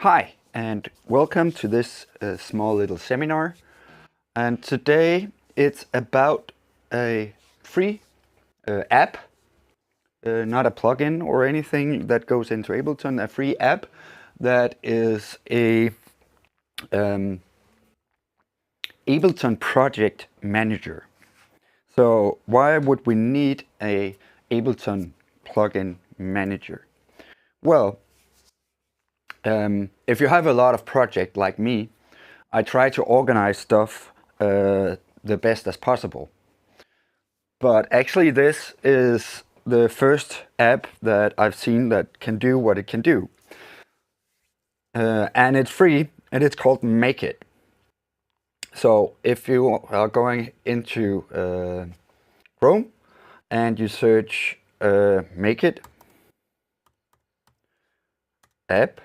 Hi, and welcome to this small little seminar. And today it's about a free app, not a plugin or anything that goes into Ableton, a free app that is a Ableton project manager. So why would we need a Ableton plugin manager? Well, if you have a lot of projects like me, I try to organize stuff the best as possible. But actually this is the first app that I've seen that can do what it can do. And it's free, and it's called Makid. So if you are going into Chrome and you search Makid app,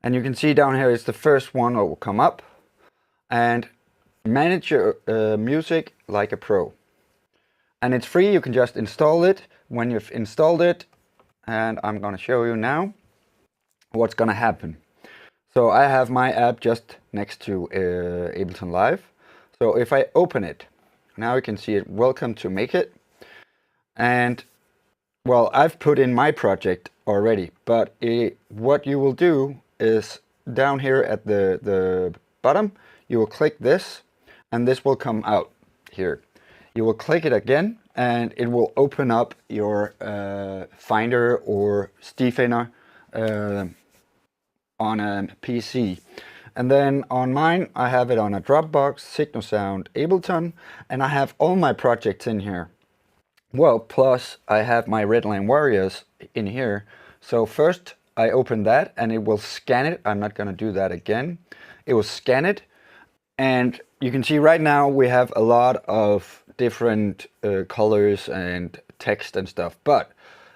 and you can see down here it's the first one that will come up, and manage your music like a pro. And it's free, you can just install it. When you've installed it, and I'm gonna show you now what's gonna happen. So I have my app just next to Ableton Live. So if I open it, now you can see it, welcome to Makid. And well, I've put in my project already, but what you will do is down here at the bottom, you will click this, and this will come out here. You will click it again, and it will open up your Finder or Stiefener on a PC. And then on mine, I have it on a Dropbox, Cigno Sound, Ableton, and I have all my projects in here. Well, plus I have my Redline Warriors in here. So first I open that and it will scan it. I'm not gonna do that again. It will scan it, and you can see right now we have a lot of different colors and text and stuff, but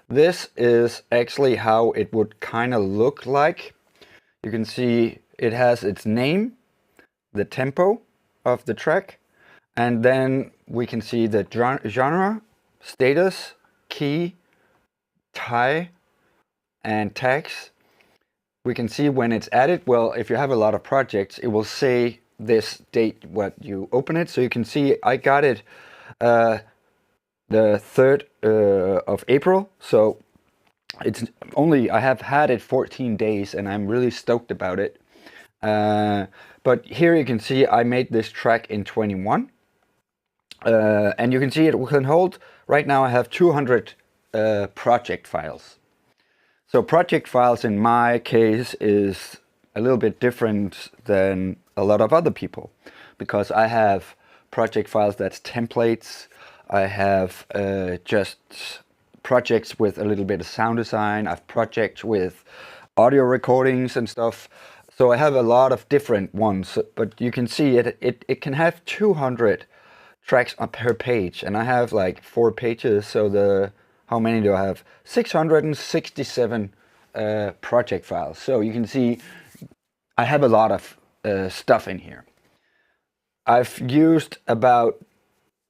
this is actually how it would kind of look like. You can see it has its name, the tempo of the track, and then we can see the genre, status, key, tie, and tags. We can see when it's added. Well, if you have a lot of projects, it will say this date what you open it. So you can see I got it the 3rd of April. So it's only, I have had it 14 days and I'm really stoked about it. But here you can see I made this track in 21. And you can see it can hold, right now I have 200 project files. So project files in my case is a little bit different than a lot of other people, because I have project files that's templates. I have just projects with a little bit of sound design. I have projects with audio recordings and stuff. So I have a lot of different ones, but you can see it can have 200 tracks per page, and I have like 4 pages. So how many do I have? 667 project files. So you can see I have a lot of stuff in here. I've used about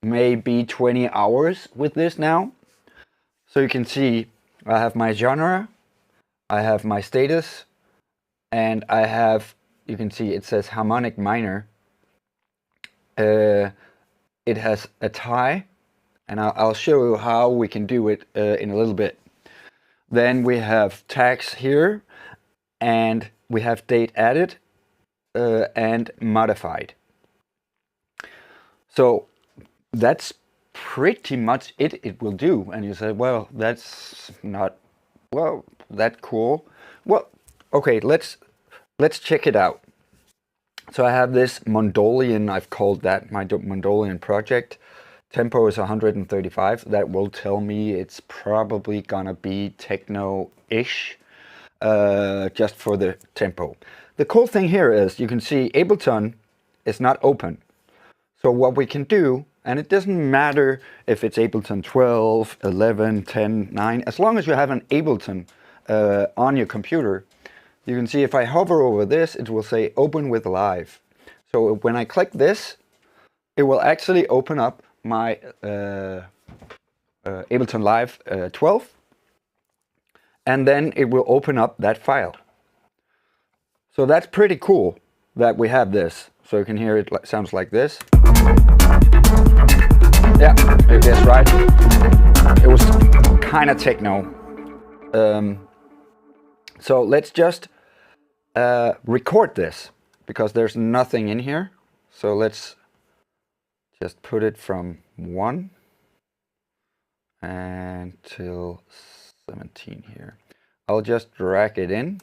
maybe 20 hours with this now. So you can see I have my genre, I have my status, and I have, you can see it says harmonic minor. It has a tie, and I'll show you how we can do it in a little bit. Then we have tags here, and we have date added and modified. So that's pretty much it will do. And you say, well, that's not, well, that cool. Well, okay, let's check it out. So I have this Mongolian, I've called that my Mongolian project. Tempo is 135. That will tell me it's probably gonna be techno-ish, just for the tempo. The cool thing here is you can see Ableton is not open. So what we can do, and it doesn't matter if it's Ableton 12, 11, 10, 9, as long as you have an Ableton on your computer, you can see if I hover over this, it will say open with live. So when I click this, it will actually open up my Ableton Live 12. and then it will open up that file. So that's pretty cool that we have this. So you can hear it sounds like this. Yeah, you guessed right. It was kind of techno. So let's just record this, because there's nothing in here. So let's just put it from 1 until 17 here. I'll just drag it in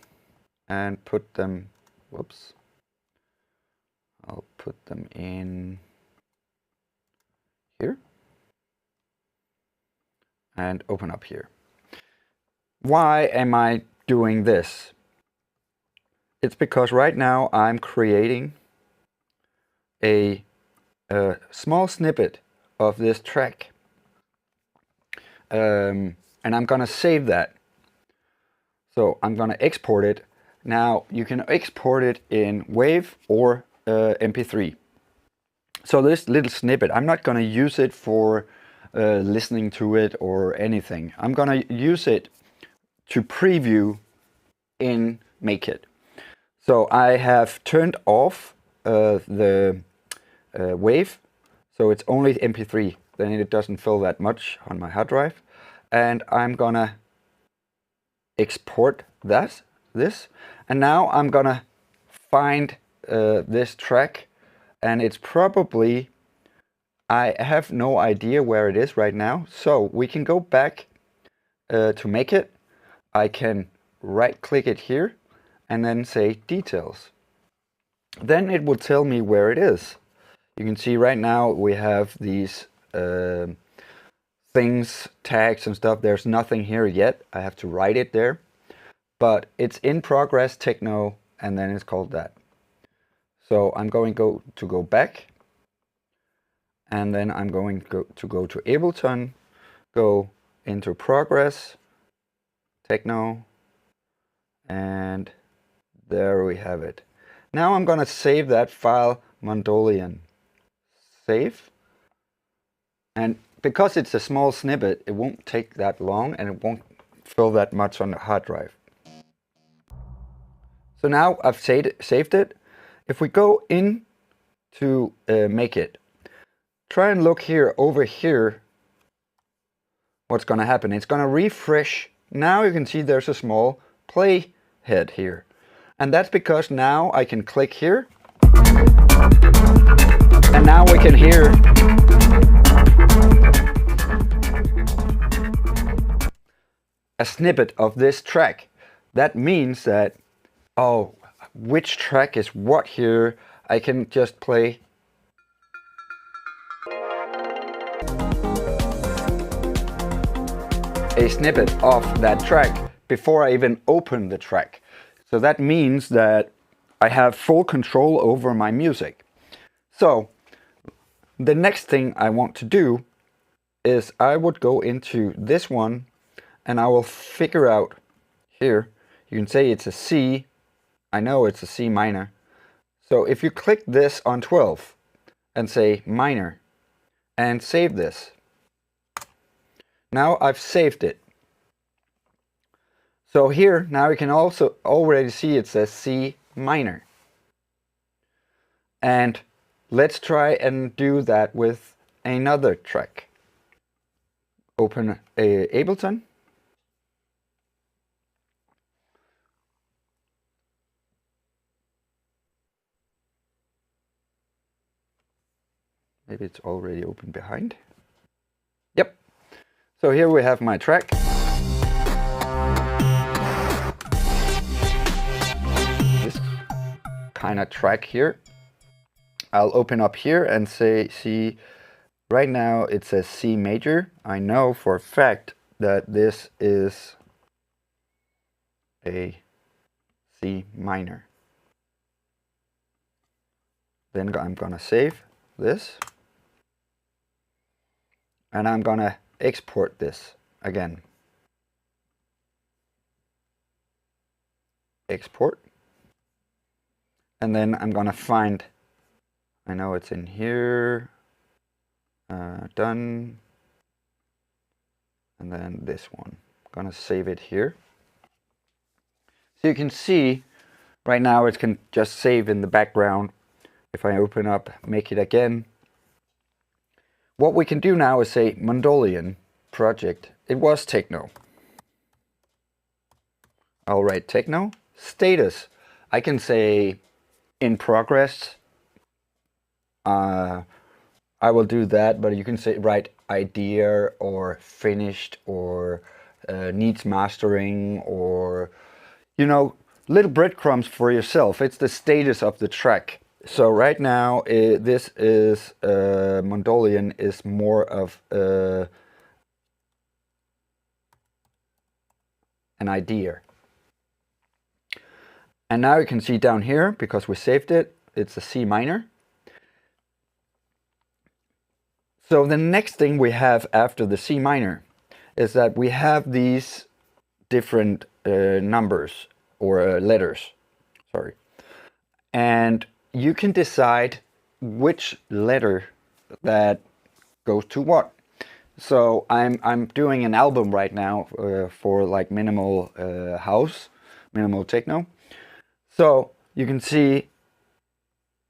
and put them, whoops. I'll put them in here and open up here. Why am I doing this? It's because right now I'm creating a small snippet of this track, and I'm gonna save that. So I'm gonna export it. Now you can export it in WAV or MP3. So this little snippet, I'm not gonna use it for listening to it or anything. I'm gonna use it to preview in Makid. So I have turned off the WAV, so it's only MP3. Then it doesn't fill that much on my hard drive, and I'm gonna export this, and now I'm gonna find this track, and it's probably, I have no idea where it is right now. So we can go back to Makid. I can right click it here and then say details. Then it will tell me where it is. You can see right now we have these things, tags and stuff. There's nothing here yet. I have to write it there, but it's in progress, techno, and then it's called that. So I'm going to go back, and then I'm going to go to Ableton, go into progress, techno, and there we have it. Now I'm going to save that file, Mongolian. Save. And because it's a small snippet, it won't take that long and it won't fill that much on the hard drive. So now I've saved it. If we go in to Makid, try and look here, over here, what's going to happen. It's going to refresh. Now you can see there's a small play head here. And that's because now I can click here. And now we can hear a snippet of this track. That means that, oh, which track is what here? I can just play a snippet of that track before I even open the track. So that means that I have full control over my music. So the next thing I want to do is I would go into this one and I will figure out here. You can say it's a C. I know it's a C minor. So if you click this on 12 and say minor and save this. Now I've saved it. So here now you can also already see it says C minor. And let's try and do that with another track. Open Ableton. Maybe it's already open behind. Yep. So here we have my track. This kind of track here. I'll open up here and say, see, right now it says C major. I know for a fact that this is a C minor. Then I'm gonna save this. And I'm gonna export this again. Export. And then I'm gonna find, I know it's in here, done. And then this one, I'm gonna save it here. So you can see right now it can just save in the background. If I open up Makid again, what we can do now is say Mongolian project. It was techno. I'll write techno. Status, I can say in progress. I will do that, but you can say write idea or finished or needs mastering, or little breadcrumbs for yourself. It's the status of the track. So right now this is Mongolian is more of an idea. And now you can see down here, because we saved it, it's a C minor. So the next thing we have after the C minor is that we have these different numbers or letters, sorry. And you can decide which letter that goes to what. So I'm doing an album right now for like minimal house, minimal techno. So you can see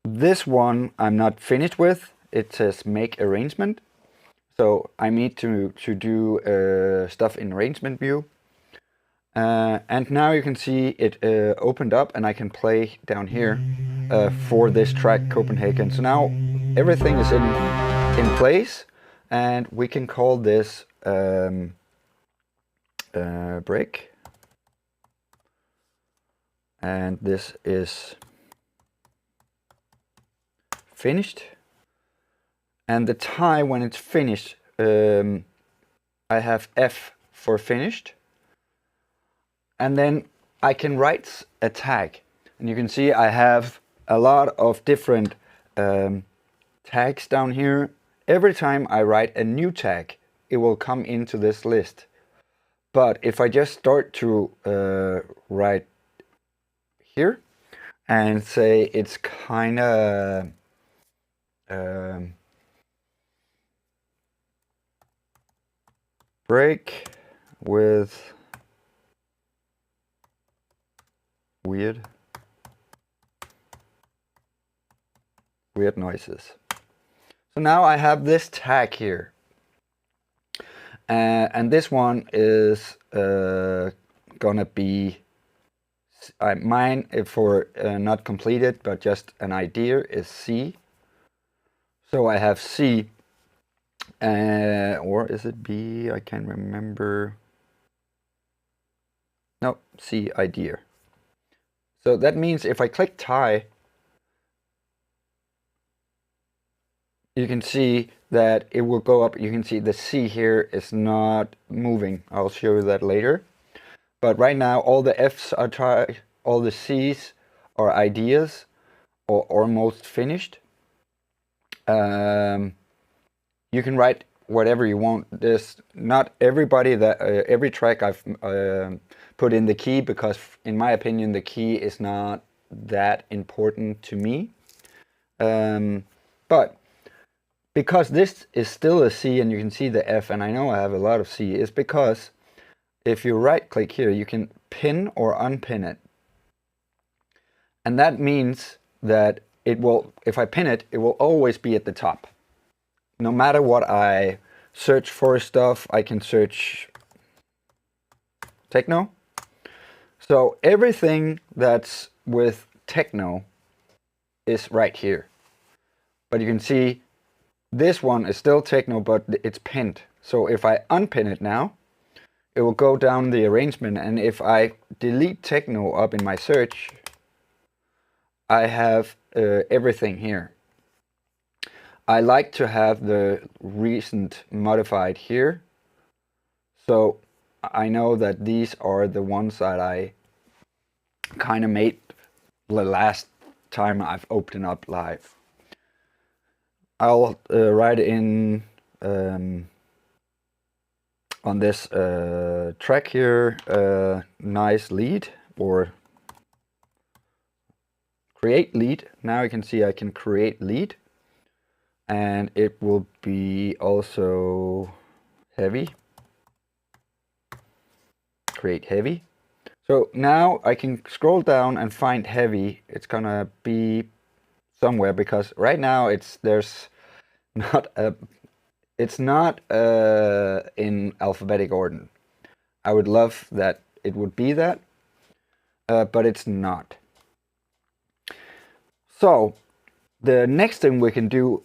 this one I'm not finished with. It says make arrangement. So I need to do stuff in arrangement view. And now you can see it opened up, and I can play down here for this track Copenhagen. So now everything is in place, and we can call this break. And this is finished. And the time when it's finished, I have F for finished. And then I can write a tag. And you can see I have a lot of different tags down here. Every time I write a new tag, it will come into this list. But if I just start to write here and say it's kind of break with weird noises. So now I have this tag here, and this one is gonna be mine for not completed but just an idea is C. So I have C, or is it B? I can't remember. No, C idea. So that means if I click tie, you can see that it will go up. You can see the C here is not moving. I'll show you that later. But right now all the F's are tied, all the C's are ideas or almost finished. You can write whatever you want. There's not everybody that every track I've put in the key, because in my opinion the key is not that important to me. But because this is still a C and you can see the F, and I know I have a lot of C, is because if you right click here you can pin or unpin it. And that means that it will, if I pin it, it will always be at the top. No matter what I search for stuff, I can search techno. So everything that's with techno is right here. But you can see this one is still techno, but it's pinned. So if I unpin it now, it will go down the arrangement. And if I delete techno up in my search, I have everything here. I like to have the recent modified here. So I know that these are the ones that I kind of made the last time I've opened up live. I'll write in on this track here, nice lead or create lead. Now you can see I can create lead, and it will be also heavy. Create heavy. So now I can scroll down and find heavy. It's gonna be somewhere, because right now there's not a it's not in alphabetic order. I would love that it would be that, but it's not. So the next thing we can do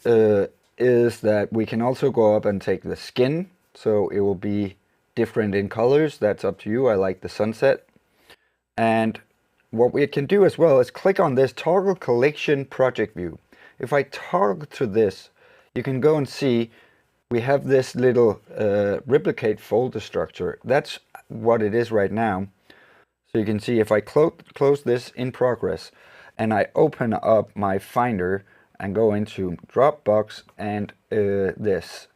is that we can also go up and take the skin, so it will be different in colors. That's up to you. I like the sunset. And what we can do as well is click on this toggle collection project view. If I toggle to this, you can go and see we have this little replicate folder structure. That's what it is right now. So you can see if I close this in progress and I open up my Finder and go into Dropbox and this.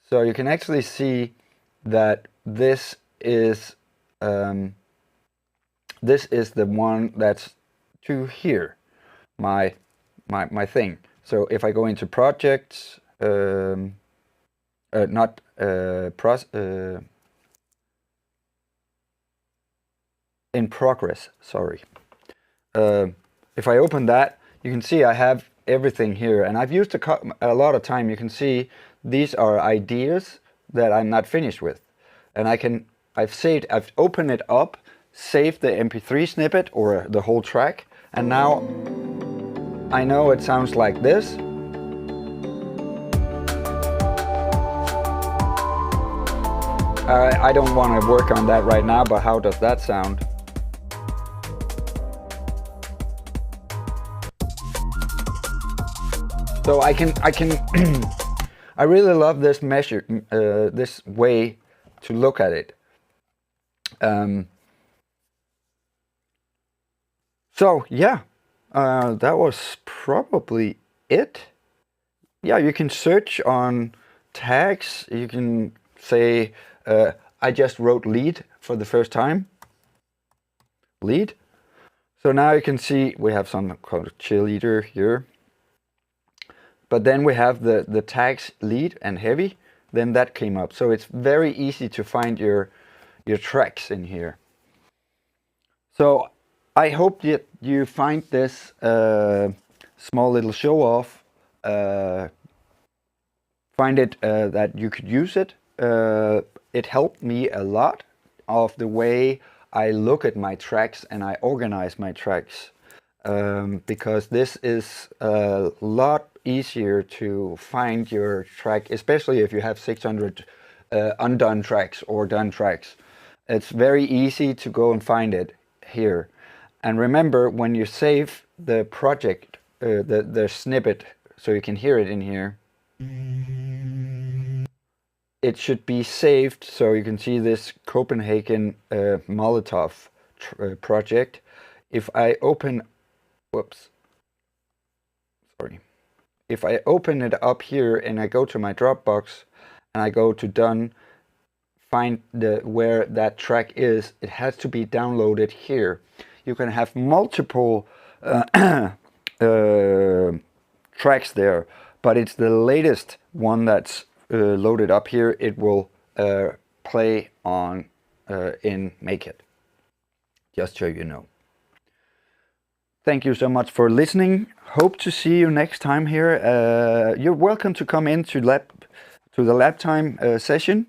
So you can actually see that this is the one that's to here, my thing. So if I go into projects, in progress, sorry. If I open that, you can see I have everything here, and I've used a lot of time. You can see these are ideas that I'm not finished with, and I've opened it up, saved the MP3 snippet or the whole track, and now I know it sounds like this. I don't want to work on that right now, but how does that sound? So I I really love this this way to look at it. So yeah, that was probably it. Yeah, you can search on tags. You can say, I just wrote lead for the first time. Lead. So now you can see we have something called cheerleader here. But then we have the tags lead and heavy. Then that came up. So it's very easy to find your tracks in here. So I hope that you find this small little show off. Find it that you could use it. It helped me a lot of the way I look at my tracks and I organize my tracks, because this is a lot easier to find your track, especially if you have 600 undone tracks or done tracks. It's very easy to go and find it here. And remember, when you save the project, the snippet, so you can hear it in here, it should be saved. So you can see this Copenhagen Molotov project. If I open, if I open it up here and I go to my Dropbox and I go to done, find where that track is, it has to be downloaded here. You can have multiple tracks there, but it's the latest one that's loaded up here. It will play on in Makid, just so you know. Thank you so much for listening. Hope to see you next time here. You're welcome to come in to the lab time session.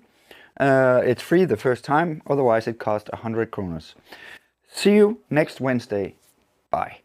It's free the first time, otherwise it costs 100 kroners. See you next Wednesday. Bye.